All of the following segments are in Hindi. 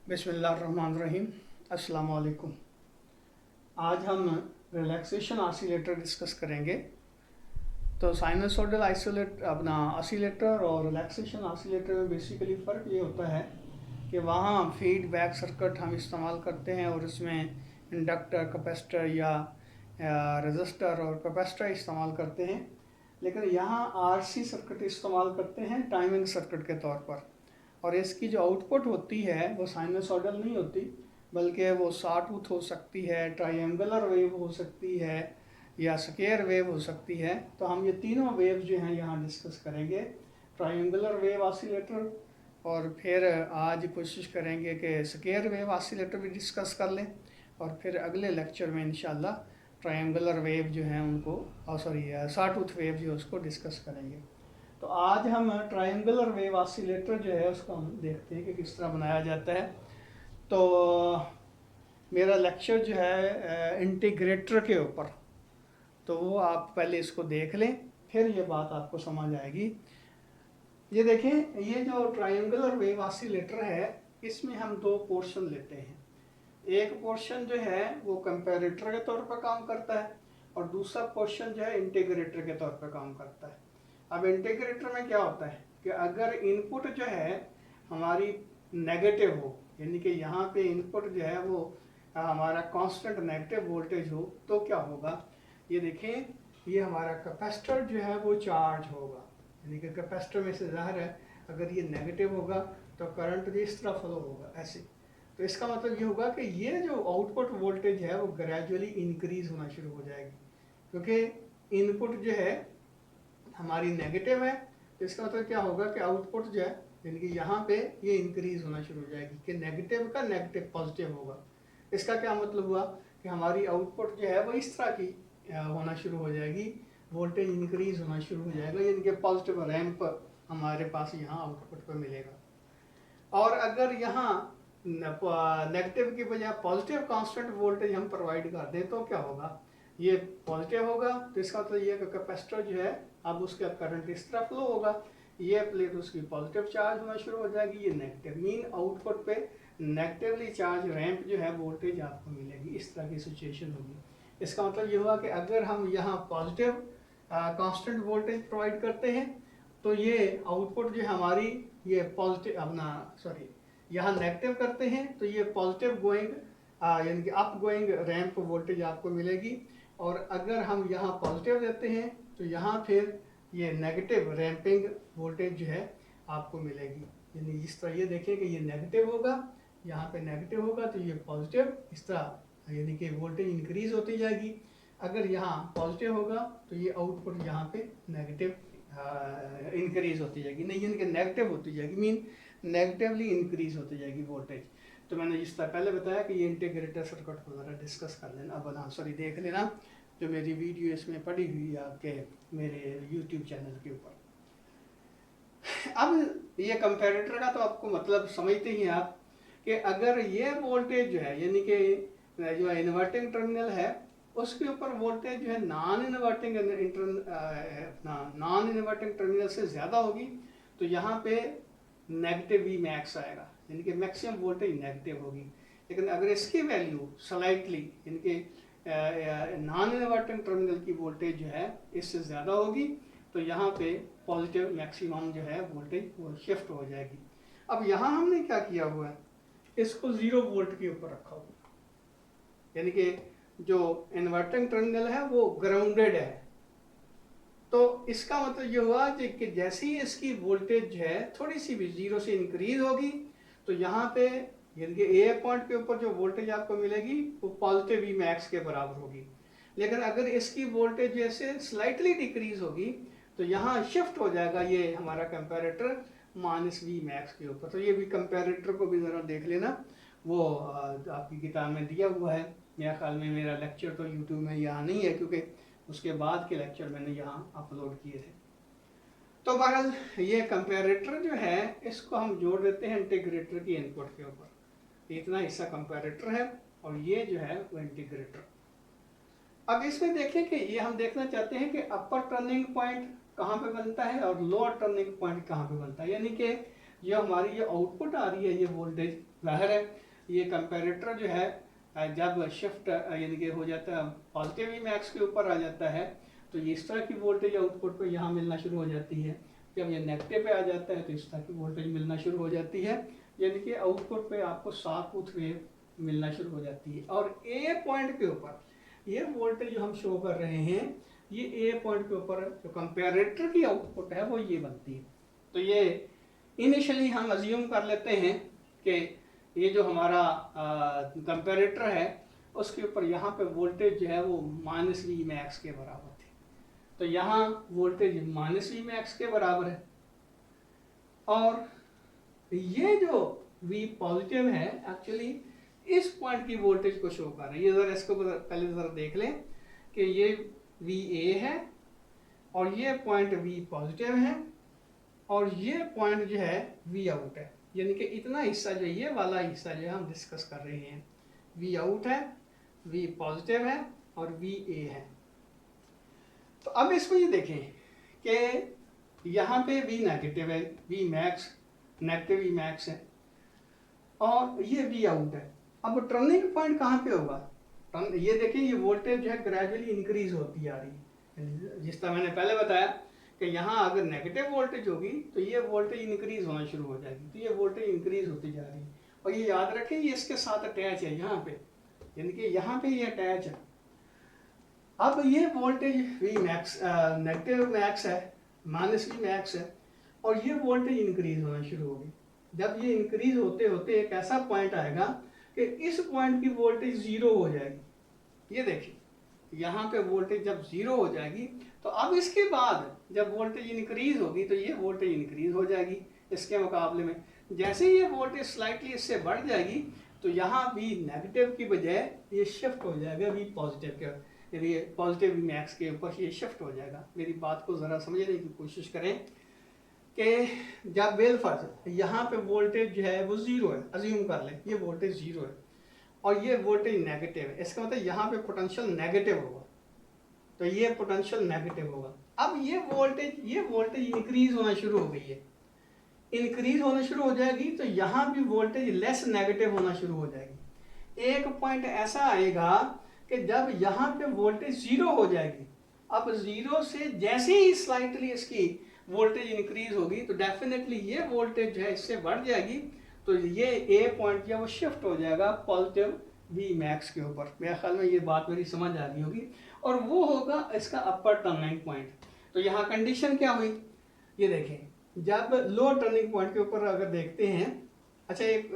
बिस्मिल्लाहिर्रहमानिर्रहीम। अस्सलाम वालेकुम। आज हम रिलैक्सेशन ऑसिलेटर डिस्कस करेंगे। तो साइनसोइडल ऑसिलेटर और रिलैक्सेशन ऑसिलेटर में बेसिकली फ़र्क ये होता है कि वहाँ फीडबैक सर्किट हम इस्तेमाल करते हैं और उसमें इंडक्टर, कैपेसिटर या रेजिस्टर और कैपेसिटर इस्तेमाल करते हैं। लेकिन यहाँ आरसी सर्किट इस्तेमाल करते हैं टाइमिंग सर्किट के तौर पर, और इसकी जो आउटपुट होती है वो साइनसोइडल नहीं होती, बल्कि वो सॉटूथ हो सकती है, ट्रायंगुलर वेव हो सकती है या स्क्वायर वेव हो सकती है। तो हम ये तीनों वेव जो हैं यहाँ डिस्कस करेंगे, ट्रायंगुलर वेव ऑसिलेटर, और फिर आज कोशिश करेंगे कि स्क्वायर वेव ऑसिलेटर भी डिस्कस कर लें, और फिर अगले लेक्चर में इंशाल्लाह ट्रायंगुलर वेव जो हैं उनको सॉटूथ वेव जो है उसको डिस्कस करेंगे। तो आज हम ट्रायंगुलर वेव ऑसिलेटर जो है उसको हम देखते हैं कि किस तरह बनाया जाता है। तो मेरा लेक्चर जो है इंटीग्रेटर के ऊपर, तो वो आप पहले इसको देख लें, फिर ये बात आपको समझ आएगी। ये देखें, ये जो ट्रायंगुलर वेव ऑसिलेटर है इसमें हम दो पोर्शन लेते हैं। एक पोर्शन जो है वो कंपैरेटर के तौर पर काम करता है और दूसरा पोर्शन जो है इंटीग्रेटर के तौर पर काम करता है। अब इंटीग्रेटर में क्या होता है कि अगर इनपुट जो है हमारी नेगेटिव हो, यानी कि यहाँ पे इनपुट जो है वो हमारा कांस्टेंट नेगेटिव वोल्टेज हो, तो क्या होगा, ये देखें, ये हमारा कैपेसिटर जो है वो चार्ज होगा। यानी कि कैपेसिटर में से ज़ाहिर है अगर ये नेगेटिव होगा तो करंट भी इस तरह फ्लो होगा ऐसे। तो इसका मतलब ये होगा कि ये जो आउटपुट वोल्टेज है वो ग्रेजुअली इंक्रीज होना शुरू हो जाएगी, क्योंकि इनपुट जो है हमारी नेगेटिव है। तो इसका मतलब क्या होगा कि आउटपुट जो है, यानी कि यहाँ पे ये इंक्रीज होना शुरू हो जाएगी कि नेगेटिव का नेगेटिव पॉजिटिव होगा। इसका क्या मतलब हुआ कि हमारी आउटपुट जो है वो इस तरह की होना शुरू हो जाएगी, वोल्टेज इंक्रीज होना शुरू हो जाएगा, यानी कि पॉजिटिव रैंप हमारे पास यहाँ आउटपुट पर मिलेगा। और अगर यहाँ नेगेटिव की बजाय पॉजिटिव कांस्टेंट वोल्टेज हम प्रोवाइड कर दें तो क्या होगा, ये पॉजिटिव होगा। तो इसका मतलब ये कैपेसिटर जो है अब उसका करंट इस तरह फ्लो होगा, ये प्लेट उसकी पॉजिटिव चार्ज होना शुरू हो जाएगी, ये नेगेटिव, मीन आउटपुट पे नेगेटिवली चार्ज रैंप जो है वोल्टेज आपको मिलेगी। इस तरह की सिचुएशन होगी। इसका मतलब ये हुआ कि अगर हम यहाँ पॉजिटिव कांस्टेंट वोल्टेज प्रोवाइड करते हैं तो ये आउटपुट जो हमारी ये पॉजिटिव यहाँ नेगेटिव करते हैं तो ये पॉजिटिव गोइंग यानी कि अप गोइंग रैंप वोल्टेज आपको मिलेगी। और अगर हम यहाँ पॉजिटिव देते हैं तो यहाँ फिर ये नेगेटिव रैंपिंग वोल्टेज जो है आपको मिलेगी। यानी जिस तरह ये देखें कि ये नेगेटिव होगा, यहाँ पे नेगेटिव होगा तो ये पॉजिटिव, इस तरह यानी कि वोल्टेज इंक्रीज होती जाएगी। अगर यहाँ पॉजिटिव होगा तो ये आउटपुट यहाँ पे नेगेटिव इंक्रीज होती जाएगी, नहीं यानी कि नेगेटिव होती जाएगी, मीन नेगेटिवली इंक्रीज होती जाएगी वोल्टेज। तो मैंने जिस तरह पहले बताया कि ये इंटीग्रेटर सर्किट वगैरह डिस्कस कर लेना, अब देख लेना जो मेरी वीडियो इसमें पड़ी हुई है आपके मेरे यूट्यूब चैनल के ऊपर। अब ये कंपैरेटर का तो आपको मतलब समझते ही हैं आप कि अगर ये वोल्टेज जो है, यानी कि जो इन्वर्टिंग टर्मिनल है उसके ऊपर वोल्टेज जो है नॉन इन्वर्टिंग टर्मिनल से ज़्यादा होगी तो यहाँ पे नेगेटिव वी मैक्स आएगा, यानी कि मैक्सिमम वोल्टेज नेगेटिव होगी। लेकिन अगर इसकी वैल्यू स्लाइटली, यानी कि नॉन इन्वर्टिंग टर्मिनल की वोल्टेज जो है इससे ज़्यादा होगी तो यहाँ पे पॉजिटिव मैक्सिमम जो है वोल्टेज वो शिफ्ट हो जाएगी। अब यहाँ हमने क्या किया हुआ है, इसको 0 वोल्ट के ऊपर रखा हुआ, यानी कि जो इन्वर्टिंग टर्मिनल है वो ग्राउंडेड है। तो इसका मतलब ये हुआ कि जैसे ही इसकी वोल्टेज जो है थोड़ी सी भी 0 से इंक्रीज होगी तो यहाँ पे यानी कि ए पॉइंट के ऊपर जो वोल्टेज आपको मिलेगी वो पॉजिटिव वी मैक्स के बराबर होगी। लेकिन अगर इसकी वोल्टेज जैसे स्लाइटली डिक्रीज होगी तो यहाँ शिफ्ट हो जाएगा ये हमारा कंपैरेटर माइनस वी मैक्स के ऊपर। तो ये भी कंपैरेटर को भी ज़रा देख लेना, वो आपकी किताब में दिया हुआ है। मेरा ख्याल में मेरा लेक्चर तो यूट्यूब में यहाँ नहीं है क्योंकि उसके बाद के लेक्चर मैंने यहाँ अपलोड किए थे। तो बहरहाल ये कंपैरेटर जो है इसको हम जोड़ देते हैं इंटीग्रेटर की इनपुट के ऊपर। इतना हिस्सा कंपैरेटर है और ये जो है वो इंटीग्रेटर। अब इसमें देखें कि ये हम देखना चाहते हैं कि अपर टर्निंग पॉइंट कहाँ पे बनता है और लोअर टर्निंग पॉइंट कहाँ पे बनता है, यानी कि ये हमारी जो आउटपुट आ रही है ये वोल्टेज बाहर है। ये कंपैरेटर जो है जब शिफ्ट यानी कि हो जाता है पॉजिटिव ई मैक्स के ऊपर आ जाता है तो ये इस तरह की वोल्टेज आउटपुट पे यहाँ मिलना शुरू हो जाती है। जब ये नेगेटिव पे आ जाता है तो इस तरह की वोल्टेज मिलना शुरू हो जाती है, यानी कि आउटपुट पे आपको साफ वेव मिलना शुरू हो जाती है। और ए पॉइंट के ऊपर ये वोल्टेज जो हम शो कर रहे हैं ये ए पॉइंट के ऊपर जो कंपैरेटर की आउटपुट है वो ये बनती है। तो ये इनिशियली हम अज्यूम कर लेते हैं कि ये जो हमारा कंपैरेटर है उसके ऊपर यहाँ पे वोल्टेज जो है वो माइनस वी मैक्स के बराबर थी। तो यहाँ वोल्टेज माइनस वी मैक्स के बराबर है और ये जो V पॉजिटिव है एक्चुअली इस पॉइंट की वोल्टेज को शो कर रहा है। ये जरा इसको पहले जरा देख लें कि ये VA है और ये पॉइंट V पॉजिटिव है और ये पॉइंट जो है V आउट है, यानी कि इतना हिस्सा जो ये वाला हिस्सा जो हम डिस्कस कर रहे हैं V आउट है, V पॉजिटिव है और VA है। तो अब इसमें ये देखें कि यहाँ पे V नेगेटिव है, V max negative V max है और ये V आउट है। अब टर्निंग पॉइंट कहाँ पे होगा? ये देखिए ये वोल्टेज जो है ग्रेजुअली इंक्रीज होती आ रही है। जिस तरह मैंने पहले बताया कि यहाँ अगर नेगेटिव वोल्टेज होगी तो ये वोल्टेज इंक्रीज होना शुरू हो जाएगी, तो ये वोल्टेज इंक्रीज होती जा रही है। और ये याद रखें ये इसके साथ अटैच है यहाँ पे, यानी कि यहाँ पे ये अटैच है। अब ये voltage V max negative max है, माइनस V मैक्स है और ये वोल्टेज इंक्रीज होना शुरू होगी। जब ये इंक्रीज होते होते एक ऐसा पॉइंट आएगा कि इस पॉइंट की वोल्टेज जीरो हो जाएगी। ये देखिए यहाँ पे वोल्टेज जब जीरो हो जाएगी तो अब इसके बाद जब वोल्टेज इंक्रीज होगी तो ये वोल्टेज इंक्रीज हो जाएगी इसके मुकाबले में। जैसे ही ये वोल्टेज स्लाइटली इससे बढ़ जाएगी तो यहाँ V नेगेटिव की बजाय ये शिफ्ट हो जाएगा V पॉजिटिव के, यदि पॉजिटिव V मैक्स के ऊपर ये शिफ्ट हो जाएगा। मेरी बात को ज़रा समझने की कोशिश करें कि जब बेलफर्ज यहाँ पे वोल्टेज जो है वो जीरो है, अज्यूम कर लें ये वोल्टेज जीरो है और ये वोल्टेज नेगेटिव है, इसका मतलब यहाँ पे पोटेंशियल नेगेटिव होगा, तो ये पोटेंशियल नेगेटिव होगा। अब ये वोल्टेज इंक्रीज होना शुरू हो गई है, इंक्रीज होना शुरू हो जाएगी तो यहाँ भी वोल्टेज लेस नेगेटिव होना शुरू हो जाएगी। एक पॉइंट ऐसा आएगा कि जब यहाँ पे वोल्टेज जीरो हो जाएगी, अब जीरो से जैसे ही स्लाइटली इसकी वोल्टेज इंक्रीज होगी तो डेफिनेटली ये वोल्टेज जो है इससे बढ़ जाएगी, तो ये ए पॉइंट जो है वो शिफ्ट हो जाएगा पॉजिटिव V मैक्स के ऊपर। मेरे ख्याल में ये बात मेरी समझ आ गई होगी और वो होगा इसका अपर टर्निंग पॉइंट। तो यहाँ कंडीशन क्या हुई ये देखें, जब लो टर्निंग पॉइंट के ऊपर अगर देखते हैं, अच्छा एक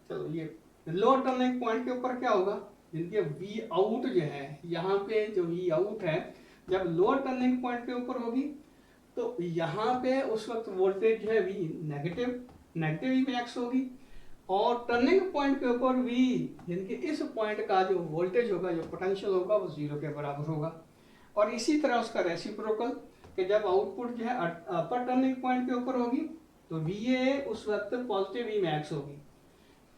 चलो ये लो टर्निंग पॉइंट के ऊपर क्या होगा, जिनके V आउट जो है यहाँ पे जो V आउट है जब लो टर्निंग पॉइंट के ऊपर होगी तो यहाँ पे उस वक्त वोल्टेज जो है V नेगेटिव V मैक्स होगी और टर्निंग पॉइंट के ऊपर V यानी कि इस पॉइंट का जो वोल्टेज होगा, जो पोटेंशियल होगा वो जीरो के बराबर होगा। और इसी तरह उसका रेसिप्रोकल कि जब आउटपुट जो है अपर टर्निंग पॉइंट के ऊपर होगी तो VA उस वक्त पॉजिटिव V मैक्स होगी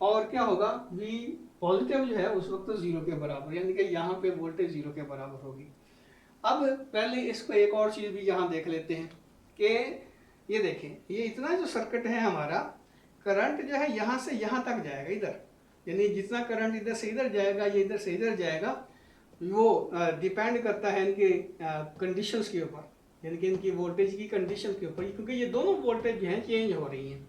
और क्या होगा V पॉजिटिव जो है उस वक्त जीरो के बराबर, यानी कि यहाँ पे वोल्टेज जीरो के बराबर होगी। अब पहले इसको एक और चीज़ भी यहाँ देख लेते हैं कि ये देखें ये इतना जो सर्किट है हमारा, करंट जो है यहाँ से यहाँ तक जाएगा इधर, यानी जितना करंट इधर से इधर जाएगा ये इधर से इधर जाएगा, वो डिपेंड करता है इनके कंडीशंस के ऊपर, यानी कि इनकी वोल्टेज की कंडीशन के ऊपर, क्योंकि ये दोनों वोल्टेज जो हैं चेंज हो रही हैं।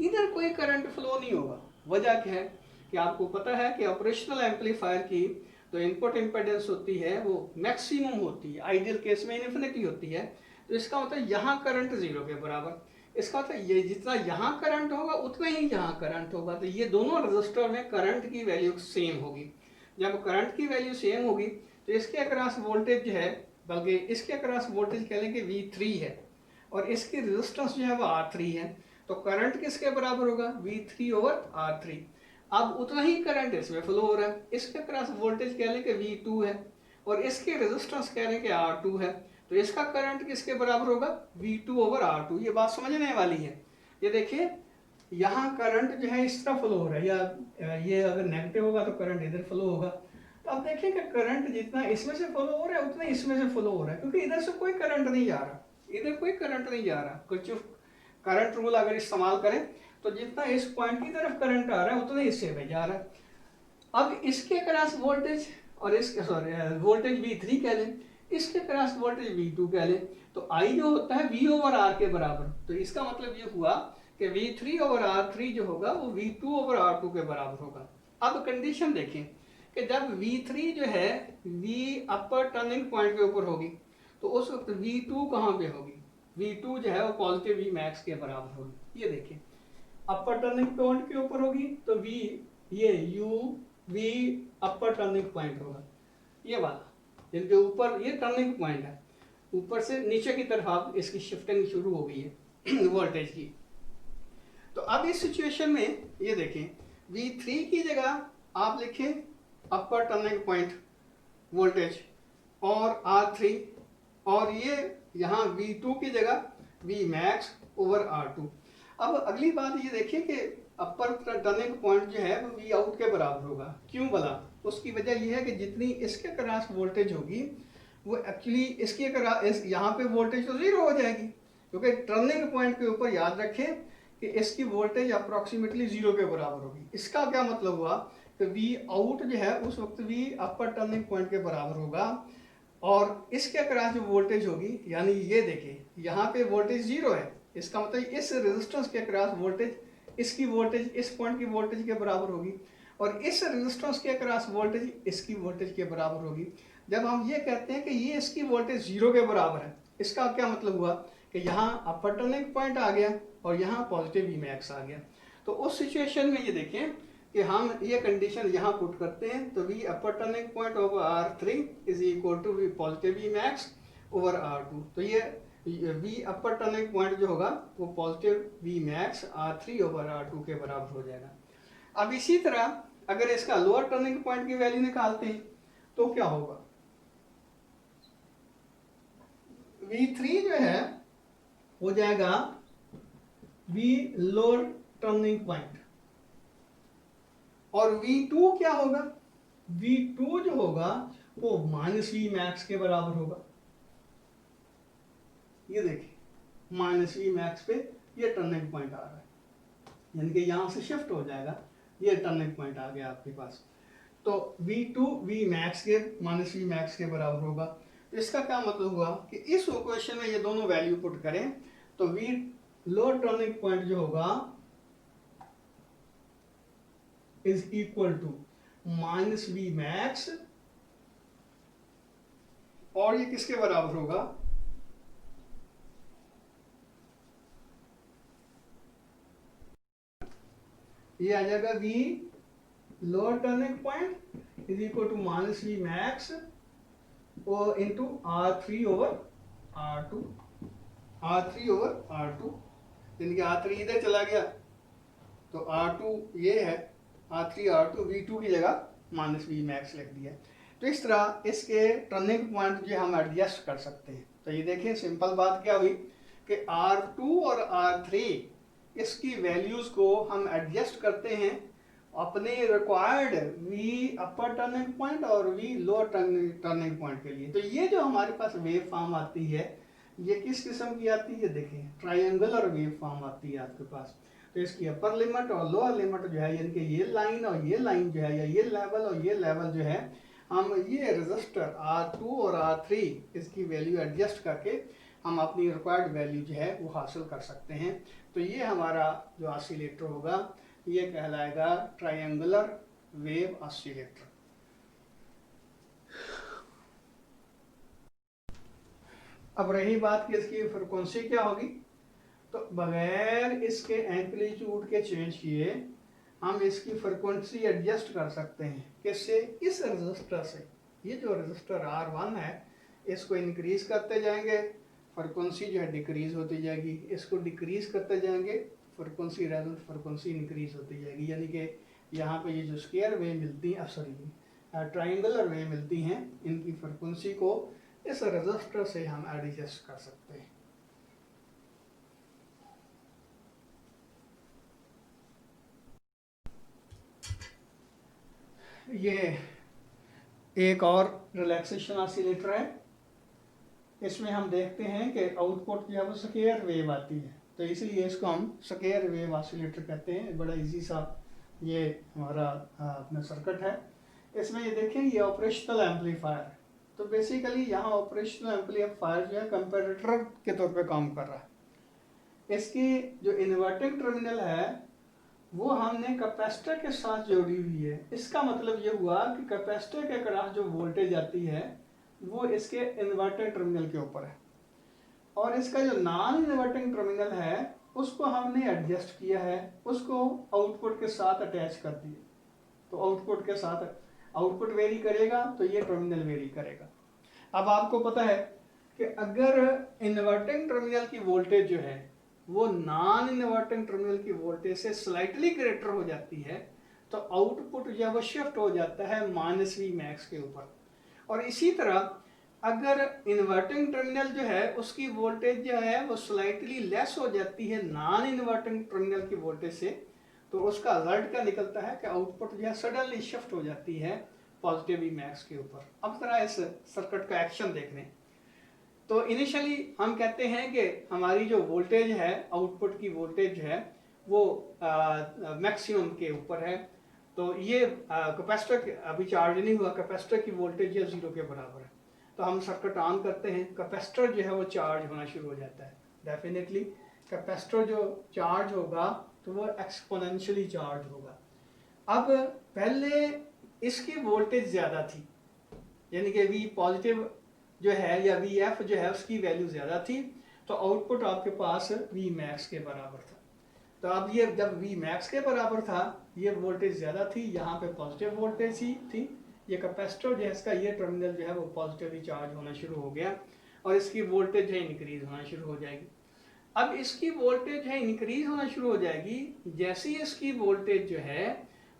इधर कोई करंट फ्लो नहीं होगा। वजह क्या है कि आपको पता है कि ऑपरेशनल एम्पलीफायर की तो इनपुट इम्पेडेंस होती है वो मैक्सिमम होती है, आइडियल केस में इन्फिनिटी होती है। तो इसका मतलब यहाँ करंट जीरो के बराबर, इसका मतलब ये जितना यहाँ करंट होगा उतना ही यहाँ करंट होगा। तो ये दोनों रजिस्टर में करंट की वैल्यू सेम होगी। जब करंट की वैल्यू सेम होगी तो इसके अक्रॉस वोल्टेज जो है, बल्कि इसके अक्रॉस वोल्टेज कह लें कि V3 है और इसकी रेजिस्टेंस जो है वो R3 है, तो करंट किसके बराबर होगा V3 ओवर R3। अब उतना ही करंट इसमें फ्लो हो रहा है, इसके अक्रॉस वोल्टेज कह लें कि V2 है और इसके रेजिस्टेंस कह लें कि R2 है, तो इसका करंट किसके बराबर होगा V2 ओवर R2। ये बात समझने वाली है। ये देखिए यहाँ करंट जो है इस तरह फ्लो हो रहा है, या ये अगर नेगेटिव होगा तो करंट इधर फ्लो होगा। तो अब देखिए कि करंट जितना इसमें से फ्लो हो रहा है उतना इसमें से फ्लो हो रहा है, क्योंकि इधर से कोई करंट नहीं जा रहा, इधर कोई करंट नहीं जा रहा। करंट रूल अगर इस्तेमाल करें तो जितना इस पॉइंट की तरफ करंट आ रहा है उतना इससे भी जा रहा है। अब इसके क्रॉस वोल्टेज और इसके वोल्टेज V3 कह लें, इसके क्रॉस वोल्टेज V2 कह लें, तो I जो होता है V ओवर R के बराबर। तो इसका मतलब ये हुआ कि V3 ओवर R3 जो होगा वो V2 ओवर R2 के बराबर होगा। अब कंडीशन देखें कि जब V3 जो है V अपर टर्निंग पॉइंट के ऊपर होगी तो उस वक्त V2 कहाँ पे होगी? V2 जो है वो पॉजिटिव V मैक्स के बराबर होगी। ये देखें अपर टर्निंग पॉइंट के ऊपर होगी तो V ये U V upper turning point होगा, ये वाला जिनके ऊपर ये टर्निंग पॉइंट है, ऊपर से नीचे की तरफ आप इसकी शिफ्टिंग शुरू हो गई है वोल्टेज की। तो अब इस सिचुएशन में ये देखें V3 की जगह आप लिखें अपर टर्निंग पॉइंट वोल्टेज और R3, और ये यहाँ V2 की जगह V मैक्स ओवर R2। अब अगली बात ये देखिए कि अपर टर्निंग पॉइंट जो है वो V आउट के बराबर होगा। क्यों भला? उसकी वजह यह है कि जितनी इसके क्रॉस वोल्टेज होगी वो एक्चुअली इसके क्रॉस यहाँ पे वोल्टेज तो जीरो हो जाएगी, क्योंकि टर्निंग पॉइंट के ऊपर याद रखें कि इसकी वोल्टेज अप्रॉक्सीमेटली जीरो के बराबर होगी। इसका क्या मतलब हुआ कि V आउट जो है उस वक्त V अपर टर्निंग पॉइंट के बराबर होगा, और इसके अक्रॉस जो वोल्टेज होगी, यानी ये देखें यहाँ पे वोल्टेज जीरो है, इसका मतलब इस रेजिस्टेंस के अक्रॉस वोल्टेज इसकी वोल्टेज इस पॉइंट की वोल्टेज के बराबर होगी, और इस रेजिस्टेंस के अक्रॉस वोल्टेज इसकी वोल्टेज के बराबर होगी। जब हम ये कहते हैं कि ये इसकी वोल्टेज जीरो के बराबर है, इसका क्या मतलब हुआ कि यहाँ अपर टर्निंग पॉइंट आ गया और यहाँ पॉजिटिव वी मैक्स आ गया। तो उस सिचुएशन में ये देखें कि हम ये कंडीशन यहाँ पुट करते हैं, तो V upper turning point over R3 is equal to V positive V max over R2। तो ये V अपर टर्निंग पॉइंट जो होगा वो positive V max R3 over R2 के बराबर हो जाएगा। अब इसी तरह अगर इसका लोअर टर्निंग पॉइंट की वैल्यू निकालते हैं तो क्या होगा? V3 जो है हो जाएगा V लोअर टर्निंग पॉइंट, और V2 क्या होगा? V2 जो होगा वो माइनस V मैक्स के बराबर होगा। ये देखिए माइनस V मैक्स पे ये टर्निंग पॉइंट आ रहा है, यानी कि यहां से शिफ्ट हो जाएगा, ये टर्निंग पॉइंट आ गया आपके पास। तो V2 V मैक्स के माइनस V मैक्स के बराबर होगा। तो इसका क्या मतलब हुआ कि इस इक्वेशन में ये दोनों वैल्यू पुट करें तो V लोअर टर्निंग पॉइंट जो होगा is equal to minus V max, और ये किसके बराबर होगा? ये आ जाएगा V lower turning point is equal to minus V max और into R3 over R2, R3 over R2, यानी कि R3 इधर चला गया तो R2 ये है, R3 R2 V2 की जगह माइनस V मैक्स लिख दिया। तो इस तरह इसके टर्निंग पॉइंट जो हम एडजस्ट कर सकते हैं। तो ये देखें सिंपल बात क्या हुई कि R2 और R3 इसकी वैल्यूज को हम एडजस्ट करते हैं अपने required V upper turning point और V लोअर टर्निंग पॉइंट के लिए। तो ये जो हमारे पास वेव फॉर्म आती है ये किस किस्म की आती है? देखें ट्रायंगुलर वेव फॉर्म आती है आपके पास। तो इसकी अपर लिमिट और लोअर लिमिट जो है, यानी कि ये लाइन और ये लाइन जो है, या ये लेवल और ये लेवल जो है, हम ये रजिस्टर R2 और R3 इसकी वैल्यू एडजस्ट करके हम अपनी रिक्वायर्ड वैल्यू जो है वो हासिल कर सकते हैं। तो ये हमारा जो ऑसिलेटर होगा ये कहलाएगा ट्रायंगुलर वेव ऑसिलेटर। अब रही बात कि इसकी फ्रिक्वेंसी क्या होगी, तो बगैर इसके एम्पलीट्यूड के चेंज किए हम इसकी फ्रिक्वेंसी एडजस्ट कर सकते हैं। किससे? इस रजिस्टर से। ये जो रजिस्टर R1 है इसको इंक्रीज करते जाएंगे, फ्रिक्वेंसी जो है डिक्रीज होती जाएगी, इसको डिक्रीज करते जाएंगे, फ्रिक्वेंसी इंक्रीज होती जाएगी। यानी कि यहाँ पे ये जो स्क्वायर वेव मिलती हैं, सॉरी ट्रायंगुलर वेव मिलती हैं, इनकी फ्रिक्वेंसी को इस रजिस्टर से हम एडजस्ट कर सकते हैं। ये एक और रिलैक्सेशन ऑसिलेटर है। इसमें हम देखते हैं कि आउटपुट जो है वो स्क्वायर वेव आती है। तो इसीलिए इसको हम स्क्वायर वेव ऑसिलेटर कहते हैं। बड़ा इजी सा ये हमारा अपना सर्किट है। इसमें ये देखें, ये ऑपरेशनल एम्पलीफायर, तो बेसिकली यहाँ ऑपरेशनल एम्पलीफायर जो है कंपैरेटर के तौर पे काम कर रहा है। इसकी जो इन्वर्टिंग टर्मिनल है वो हमने कैपेसिटर के साथ जोड़ी हुई है। इसका मतलब ये हुआ कि कैपेसिटर के अक्रॉस जो वोल्टेज आती है वो इसके इन्वर्टेड टर्मिनल के ऊपर है, और इसका जो नॉन इन्वर्टिंग टर्मिनल है उसको हमने एडजस्ट किया है, उसको आउटपुट के साथ अटैच कर दिया। तो आउटपुट के साथ आउटपुट वेरी करेगा तो ये टर्मिनल वेरी करेगा। अब आपको पता है कि अगर इन्वर्टिंग टर्मिनल की वोल्टेज जो है वो नॉन इन्वर्टिंग टर्मिनल की वोल्टेज से स्लाइटली ग्रेटर हो जाती है तो आउटपुट जो है वो शिफ्ट हो जाता है -V मैक्स के ऊपर। और इसी तरह अगर इन्वर्टिंग टर्मिनल जो है उसकी वोल्टेज जो है वो स्लाइटली लेस हो जाती है नॉन इन्वर्टिंग टर्मिनल की वोल्टेज से, तो उसका रिजल्ट क्या निकलता है कि आउटपुट जो है सडनली शिफ्ट हो जाती है पॉजिटिव V मैक्स के ऊपर। अब जरा इस सर्किट का एक्शन देख लें। तो इनिशियली हम कहते हैं कि हमारी जो वोल्टेज है, आउटपुट की वोल्टेज है वो मैक्सिमम के ऊपर है। तो ये कैपेसिटर अभी चार्ज नहीं हुआ, कैपेसिटर की वोल्टेज है 0 के बराबर है। तो हम सर्किट ऑन करते हैं, कैपेसिटर जो है वो चार्ज होना शुरू हो जाता है। डेफिनेटली कैपेसिटर जो चार्ज होगा तो वो एक्सपोनेंशियली चार्ज होगा। अब पहले इसकी वोल्टेज ज़्यादा थी, यानी कि V पॉजिटिव जो है या VF जो है उसकी वैल्यू ज़्यादा थी, तो आउटपुट आपके पास V मैक्स के बराबर था। तो अब ये जब V मैक्स के बराबर था, ये वोल्टेज ज़्यादा थी, यहाँ पे पॉजिटिव वोल्टेज ही थी। ये कैपेसिटर जो है इसका ये टर्मिनल जो है वो पॉजिटिवली चार्ज होना शुरू हो गया और इसकी वोल्टेज है इंक्रीज होना शुरू हो जाएगी। अब इसकी वोल्टेज है इंक्रीज होना शुरू हो जाएगी जैसे ही इसकी वोल्टेज जो है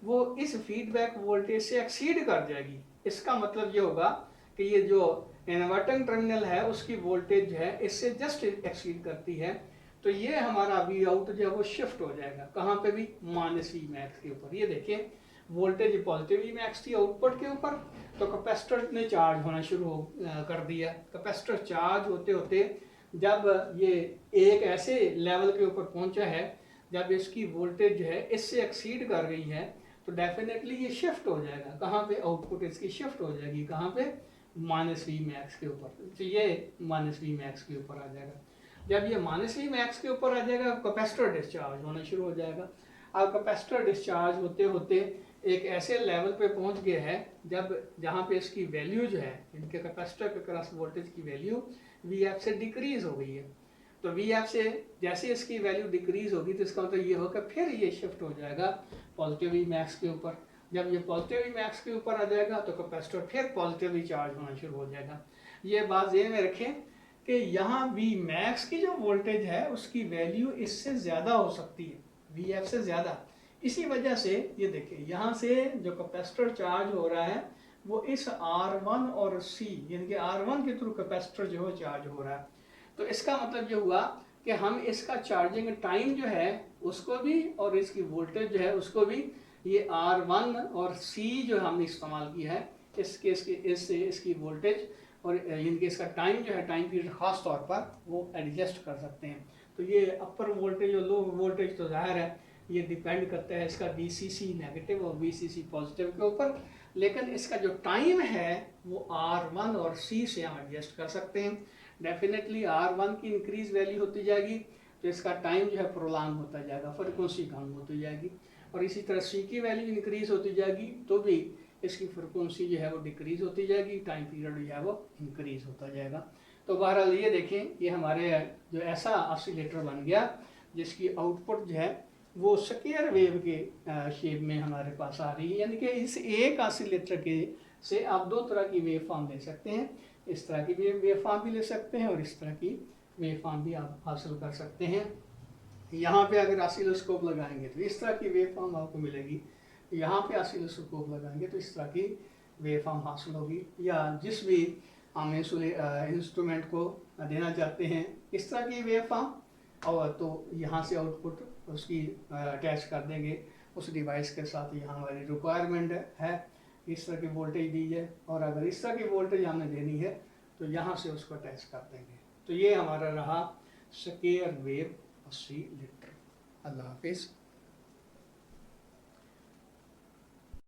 वो इस फीडबैक वोल्टेज से एक्सीड कर जाएगी। इसका मतलब ये होगा कि ये जो इन्वर्टिंग टर्मिनल है उसकी वोल्टेज है इससे जस्ट एक्सीड करती है, तो ये हमारा V आउट जो है वो शिफ्ट हो जाएगा। कहाँ पे भी -V मैक्स के ऊपर। ये देखिए वोल्टेज पॉजिटिव V मैक्स थी आउटपुट के ऊपर, तो कैपेसिटर ने चार्ज होना शुरू कर दिया। कैपेसिटर चार्ज होते होते जब ये एक ऐसे लेवल के ऊपर पहुंचा है जब इसकी वोल्टेज जो है इससे एक्सीड कर गई है, तो डेफिनेटली ये शिफ्ट हो जाएगा। कहाँ पे? आउटपुट इसकी शिफ्ट हो जाएगी। कहाँ पे? -V मैक्स के ऊपर। तो ये -V मैक्स के ऊपर आ जाएगा। जब ये -V मैक्स के ऊपर आ जाएगा कैपेसिटर डिस्चार्ज होना शुरू हो जाएगा। अब कैपेसिटर डिस्चार्ज होते होते एक ऐसे लेवल पे पहुंच गया है जहाँ पे इसकी वैल्यू जो है, इनके कैपेसिटर के क्रॉस वोल्टेज की वैल्यू VF से डिक्रीज हो गई है। तो VF से जैसे इसकी वैल्यू डिक्रीज होगी तो इसका मतलब ये होगा फिर ये शिफ्ट हो जाएगा पॉजिटिव V मैक्स के ऊपर। जब ये पॉजिटिव V मैक्स के ऊपर आ जाएगा तो कैपेसिटर फिर पॉजिटिवली चार्ज होना शुरू हो जाएगा। ये बात ध्यान में रखें कि यहाँ V मैक्स की जो वोल्टेज है उसकी वैल्यू इससे ज़्यादा हो सकती है, VF से ज़्यादा। इसी वजह से ये देखिए यहाँ से जो कैपेसिटर चार्ज हो रहा है वो इस R1 और C यानी कि R1 के थ्रू कैपेसिटर जो है चार्ज हो रहा है। तो इसका मतलब ये हुआ कि हम इसका चार्जिंग टाइम जो है उसको भी और इसकी वोल्टेज जो है उसको भी ये R1 और C जो हमने इस्तेमाल किया है इसकी वोल्टेज और इनके इसका टाइम जो है, टाइम पीरियड ख़ास तौर पर वो एडजस्ट कर सकते हैं। तो ये अपर वोल्टेज और लो वोल्टेज तो ज़ाहिर है ये डिपेंड करता है इसका VCC नेगेटिव और VCC पॉजिटिव के ऊपर, लेकिन इसका जो टाइम है वो R1 और C से हम एडजस्ट कर सकते हैं। डेफिनेटली R1 की इंक्रीज वैल्यू होती जाएगी तो इसका टाइम जो है प्रोलॉन्ग होता जाएगा, फ्रिक्वेंसी कम होती जाएगी। और इसी तरह C की वैल्यू इंक्रीज होती जाएगी तो भी इसकी फ्रिक्वेंसी जो है वो डिक्रीज होती जाएगी, टाइम पीरियड जो है वो इंक्रीज होता जाएगा। तो बहरहाल ये देखें, ये हमारे जो ऐसा ऑसिलेटर बन गया जिसकी आउटपुट जो है वो स्क्वायर वेव के शेप में हमारे पास आ रही है। यानी कि इस एक ऑसिलेटर के से आप दो तरह की वेव फॉर्म ले सकते हैं। इस तरह की वेव फॉर्म भी ले सकते हैं और इस तरह की वेव फॉर्म भी आप हासिल कर सकते हैं। यहाँ पे अगर ऑसिलोस्कोप लगाएंगे तो इस तरह की वेव फॉर्म आपको मिलेगी, यहाँ पे ऑसिलोस्कोप लगाएंगे तो इस तरह की वेव फॉर्म हासिल होगी। या जिस भी हम इंस्ट्रूमेंट को देना चाहते हैं इस तरह की वेव फॉर्म, और तो यहाँ से आउटपुट उसकी अटैच कर देंगे उस डिवाइस के साथ। यहाँ हमारी रिक्वायरमेंट है इस तरह की वोल्टेज दीजिए, और अगर इस तरह की वोल्टेज हमने देनी है तो यहाँ से उसको अटैच कर देंगे। तो ये हमारा रहा स्क्वायर वेव ऑसिलेटर। अल्लाह हाफिज़।